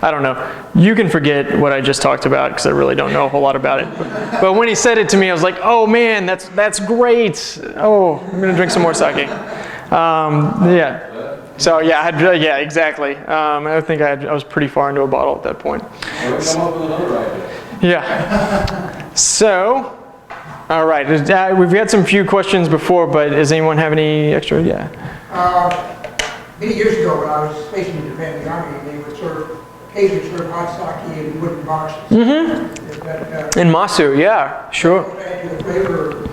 Speaker 2: don't know. You can forget what I just talked about because I really don't know a whole lot about it. But when he said it to me, I was like, oh man, that's great. Oh, I'm gonna drink some more sake. Yeah. So yeah, exactly. I think I was pretty far into a bottle at that point.
Speaker 3: Well, come up with another idea.
Speaker 2: Yeah. So, all right. We've had some few questions before, but does anyone have any extra? Yeah.
Speaker 5: Many years ago, when I was stationed in Japan in the Army, they would occasionally serve hot sake in wooden boxes. Mm-hmm.
Speaker 2: In Masu, yeah, sure.
Speaker 5: Add to the flavor.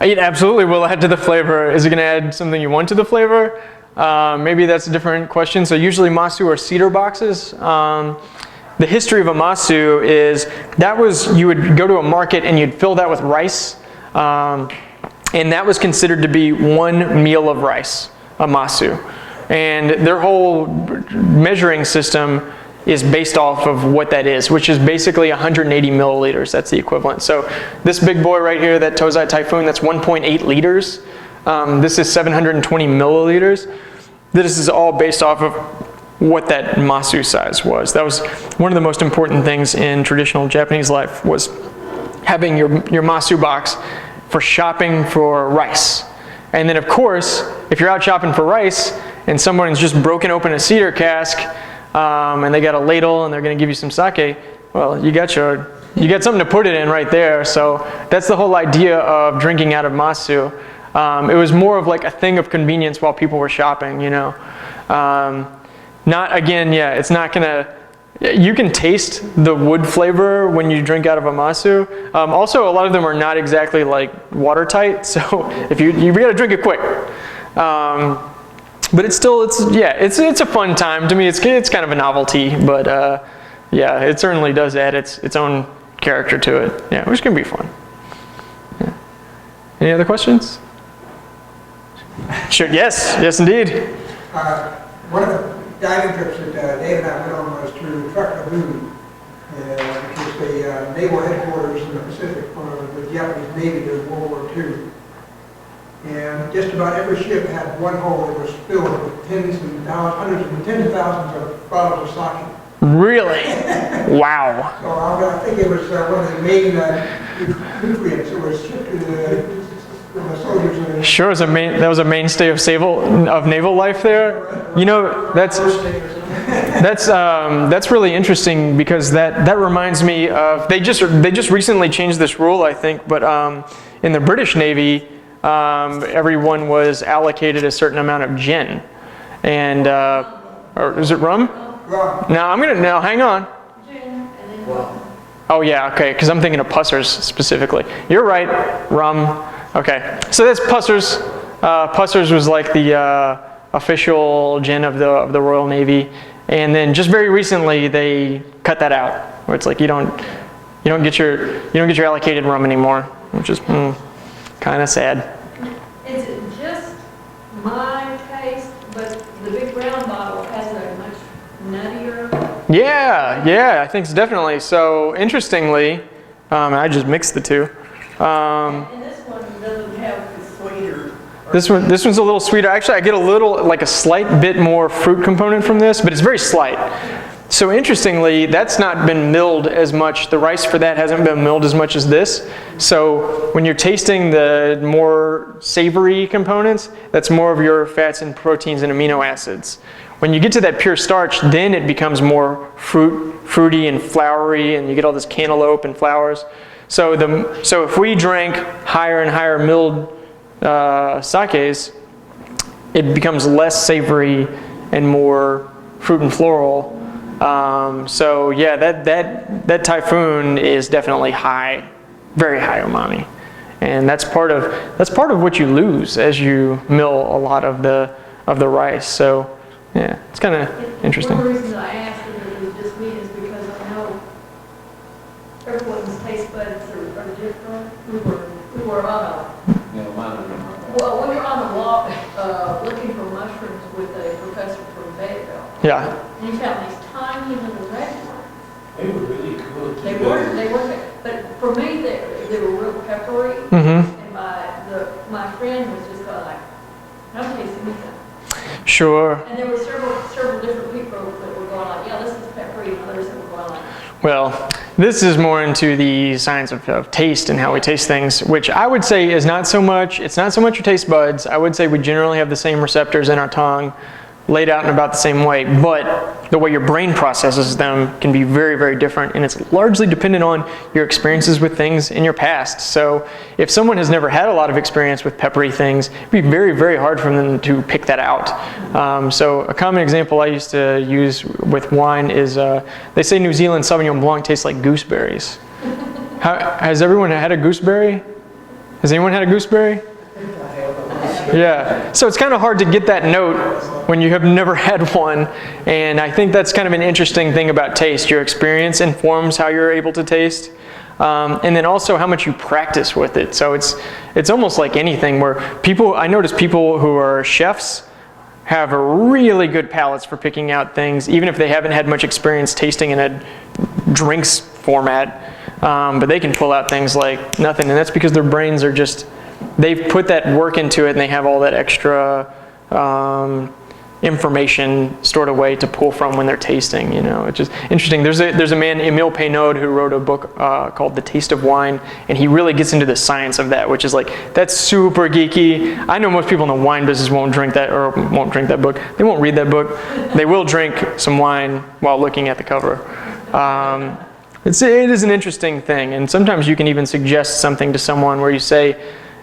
Speaker 2: It absolutely will add to the flavor. Is it going to add something you want to the flavor? Maybe that's a different question. So usually Masu are cedar boxes. The history of a Masu is you would go to a market and you'd fill that with rice. And that was considered to be one meal of rice, a Masu. And their whole measuring system is based off of what that is, which is basically 180 milliliters. That's the equivalent. So this big boy right here, that Tozai Typhoon, that's 1.8 liters. This is 720 milliliters. This is all based off of what that Masu size was. That was one of the most important things in traditional Japanese life, was having your Masu box for shopping for rice. And then of course, if you're out shopping for rice and someone's just broken open a cedar cask and they got a ladle and they're going to give you some sake, well, you got something to put it in right there. So that's the whole idea of drinking out of Masu. It was more of like a thing of convenience while people were shopping, you know. It's not gonna. You can taste the wood flavor when you drink out of a Masu. Also, a lot of them are not exactly like watertight, so if you gotta drink it quick. But it's a fun time. To me, it's kind of a novelty, but it certainly does add its own character to it. Yeah, which can be fun. Yeah. Any other questions? Sure. Yes, indeed.
Speaker 5: One of the diving trips that Dave and I went on was to Truck Lagoon, which is the naval headquarters in the Pacific for the Japanese Navy during World War II. And just about every ship had one hole that was filled with hundreds and tens of thousands of bottles of sake.
Speaker 2: Really? Wow.
Speaker 5: So I think it was one of the main nutrients that was shipped to the soldiers.
Speaker 2: Sure, that was a mainstay of naval life there. You know, that's really interesting because that reminds me of they just recently changed this rule, I think, but in the British Navy, everyone was allocated a certain amount of gin, and or is it rum?
Speaker 5: Rum.
Speaker 2: Now hang on. Oh yeah, okay, because I'm thinking of Pussers specifically. You're right, rum. Okay, so that's Pussers. Pussers was like the official gin of the Royal Navy, and then just very recently they cut that out, where it's like you don't get your allocated rum anymore, which is kind of sad.
Speaker 6: Is it just my taste, but the big brown bottle has a much nuttier?
Speaker 2: Yeah, I think it's definitely. So interestingly, I just mixed the two.
Speaker 6: And this one doesn't have the sweeter.
Speaker 2: This one's a little sweeter. Actually, I get a little, like a slight bit more fruit component from this, but it's very slight. So interestingly, that's not been milled as much. The rice for that hasn't been milled as much as this. So when you're tasting the more savory components, that's more of your fats and proteins and amino acids. When you get to that pure starch, then it becomes more fruity and flowery, and you get all this cantaloupe and flowers. So if we drank higher and higher milled sakes, it becomes less savory and more fruit and floral. So yeah, that Typhoon is definitely high, very high umami, and that's part of what you lose as you mill a lot of the rice. So yeah, it's kind of interesting.
Speaker 6: One of the reasons I asked if it was just me is because I know everyone's taste buds are different. We were on a well, we were on a walk looking for mushrooms with a professor from Fayetteville.
Speaker 2: Yeah.
Speaker 6: And he found these tiny little red ones.
Speaker 4: They were really cool.
Speaker 6: They weren't, but for me, they were real peppery.
Speaker 2: Mm-hmm.
Speaker 6: And my friend was just going like, I don't taste anything.
Speaker 2: Sure.
Speaker 6: And there were several different people that were going like, yeah, this is peppery, and others that were going like,
Speaker 2: Well, this is more into the science of taste and how we taste things, which I would say is not so much, it's not so much your taste buds. I would say we generally have the same receptors in our tongue, laid out in about the same way, but the way your brain processes them can be very, very different, and it's largely dependent on your experiences with things in your past. So if someone has never had a lot of experience with peppery things, it'd be very, very hard for them to pick that out. So a common example I used to use with wine is, they say New Zealand Sauvignon Blanc tastes like gooseberries. Has everyone had a gooseberry? Has anyone had a gooseberry? Yeah, so it's kind of hard to get that note when you have never had one, and I think that's kind of an interesting thing about taste. Your experience informs how you're able to taste, and then also how much you practice with it. So it's almost like anything where I notice people who are chefs have a really good palates for picking out things, even if they haven't had much experience tasting in a drinks format, but they can pull out things like nothing, and that's because their brains are just, they've put that work into it, and they have all that extra information stored away to pull from when they're tasting. You know, it's just interesting. There's a man, Emile Peynaud, who wrote a book called The Taste of Wine, and he really gets into the science of that, which is like, that's super geeky. I know most people in the wine business won't drink that book. They won't read that book. They will drink some wine while looking at the cover. It is an interesting thing, and sometimes you can even suggest something to someone where you say,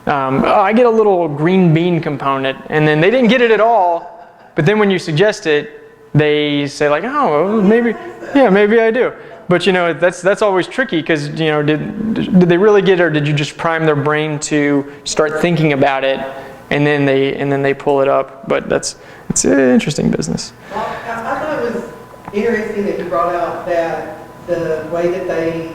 Speaker 2: I get a little green bean component, and then they didn't get it at all, but then when you suggest it, they say like, oh, maybe I do. But you know, that's always tricky, because you know, did they really get it, or did you just prime their brain to start thinking about it, and then they pull it up? But it's an interesting business.
Speaker 7: Well, I thought it was interesting that you brought out that the way that they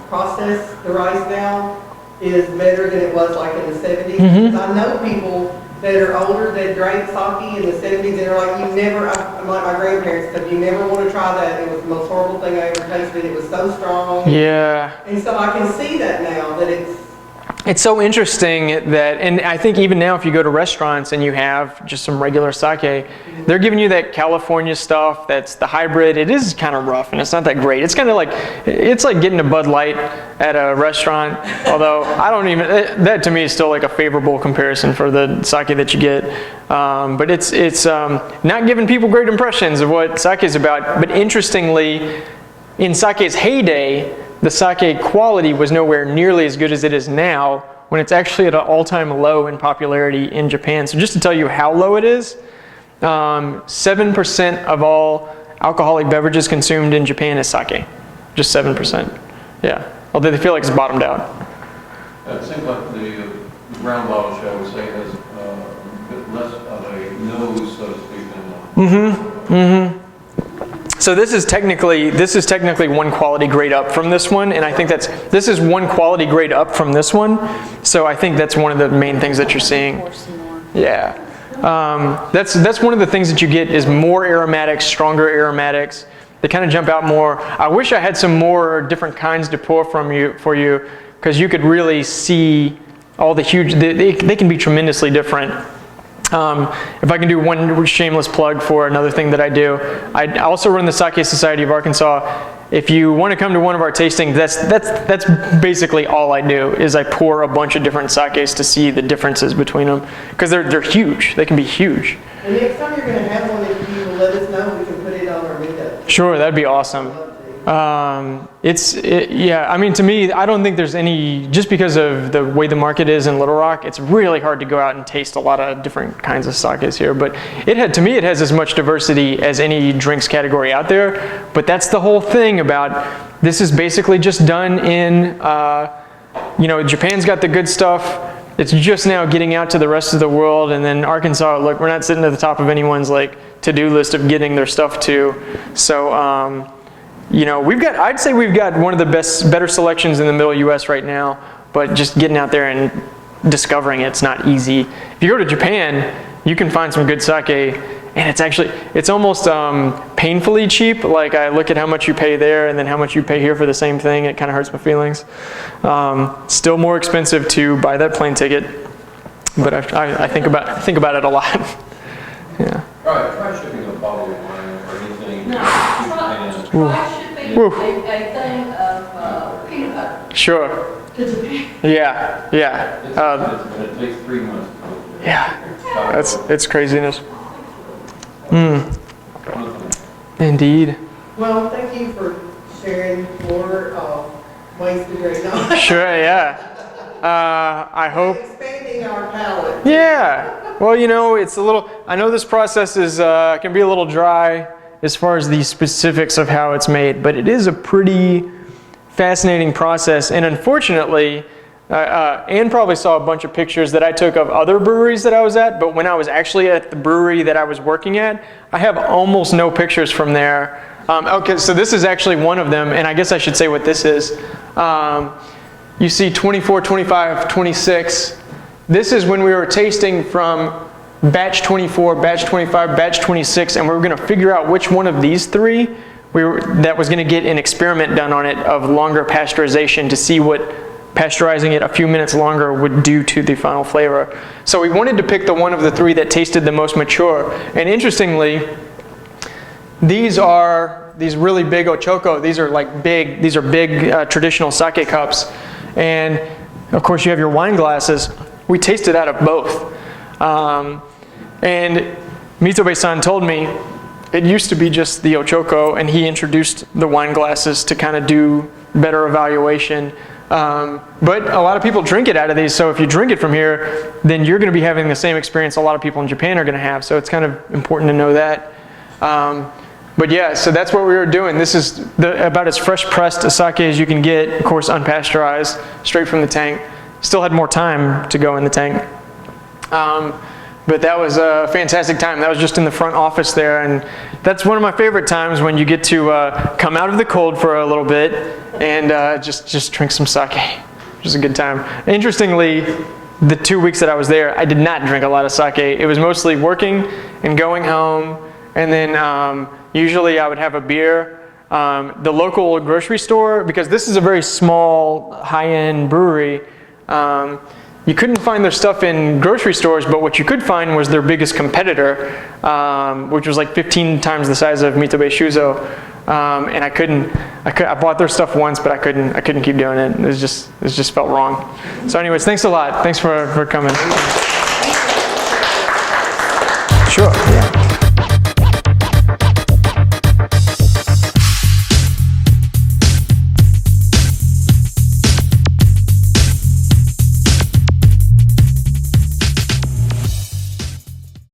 Speaker 7: process the rice now is better than it was like in the 70s.
Speaker 2: Mm-hmm.
Speaker 7: I know people that are older that drank sake in the 70s and are like, like my grandparents said, you never want to try that. It was the most horrible thing I ever tasted. It was so strong.
Speaker 2: Yeah.
Speaker 7: And so I can see that now, that
Speaker 2: It's so interesting that, and I think even now if you go to restaurants and you have just some regular sake, they're giving you that California stuff that's the hybrid. It is kind of rough and it's not that great. It's kind of like, it's like getting a Bud Light at a restaurant, although I don't even, that to me is still like a favorable comparison for the sake that you get. But it's not giving people great impressions of what sake is about. But interestingly, in sake's heyday, the sake quality was nowhere nearly as good as it is now, when it's actually at an all-time low in popularity in Japan. So just to tell you how low it is, 7% of all alcoholic beverages consumed in Japan is sake. Just 7%. Yeah, although they feel like it's bottomed out.
Speaker 3: It seems like the brown bottle, shall we say, has a bit less of a nose, so to speak, than
Speaker 2: So this is technically one quality grade up from this one, and I think this is one quality grade up from this one. So I think that's one of the main things that you're seeing. Yeah, that's one of the things that you get is more aromatics, stronger aromatics. They kind of jump out more. I wish I had some more different kinds to pour for you, because you could really see all the huge. They can be tremendously different. If I can do one shameless plug for another thing that I do, I also run the Sake Society of Arkansas. If you want to come to one of our tastings, that's basically all I do, is I pour a bunch of different sakes to see the differences between them, because they're huge. They can be huge.
Speaker 7: And next time you're going to have one, if you will let us know, we can put it on our meetup.
Speaker 2: Sure, that'd be awesome. Yeah, I mean, to me, I don't think there's any, just because of the way the market is in Little Rock, it's really hard to go out and taste a lot of different kinds of sakes here. But to me, it has as much diversity as any drinks category out there. But that's the whole thing about, this is basically just done in, Japan's got the good stuff. It's just now getting out to the rest of the world. And then Arkansas, look, we're not sitting at the top of anyone's to-do list of getting their stuff to. So, I'd say we've got one of the better selections in the middle US right now, but just getting out there and discovering it's not easy. If you go to Japan, you can find some good sake, and it's almost painfully cheap. Like, I look at how much you pay there and then how much you pay here for the same thing, it kind of hurts my feelings. Still more expensive to buy that plane ticket, but I think about it a lot. Yeah.
Speaker 3: Try shipping a bottle of wine or anything.
Speaker 6: No, try shipping a thing of peanut butter.
Speaker 2: Sure.
Speaker 6: To Japan.
Speaker 2: Yeah.
Speaker 3: It takes 3 months.
Speaker 2: Yeah. It's craziness. Indeed.
Speaker 7: Well, thank you for sharing more ways to drink knowledge.
Speaker 2: Sure, yeah. I hope.
Speaker 7: Expanding our palate.
Speaker 2: Yeah. Well, it's a little, I know this process can be a little dry as far as the specifics of how it's made, but it is a pretty fascinating process. And unfortunately, Anne probably saw a bunch of pictures that I took of other breweries that I was at, but when I was actually at the brewery that I was working at, I have almost no pictures from there. Okay, so this is actually one of them, and I guess I should say what this is. You see 24, 25, 26. This is when we were tasting from batch 24, batch 25, batch 26, and we were going to figure out which one of these three that was going to get an experiment done on it of longer pasteurization to see what pasteurizing it a few minutes longer would do to the final flavor. So we wanted to pick the one of the three that tasted the most mature. And interestingly, these are these really big ochoko. These are big traditional sake cups. And of course you have your wine glasses. We tasted out of both. And Mitobe-san told me it used to be just the ochoko, and he introduced the wine glasses to kind of do better evaluation. But a lot of people drink it out of these, so if you drink it from here, then you're going to be having the same experience a lot of people in Japan are going to have, so it's kind of important to know that. But yeah, so that's what we were doing. This is about as fresh pressed a sake as you can get, of course unpasteurized, straight from the tank. Still had more time to go in the tank. But that was a fantastic time. That was just in the front office there, and that's one of my favorite times when you get to come out of the cold for a little bit and just drink some sake. Which is a good time. Interestingly, the 2 weeks that I was there, I did not drink a lot of sake. It was mostly working and going home, and then usually I would have a beer. The local grocery store, because this is a very small, high-end brewery, you couldn't find their stuff in grocery stores, but what you could find was their biggest competitor, which was like 15 times the size of Mitobe Shuzo. And I bought their stuff once, but I couldn't keep doing it. It just felt wrong. So anyways, thanks a lot. Thanks for coming. Sure.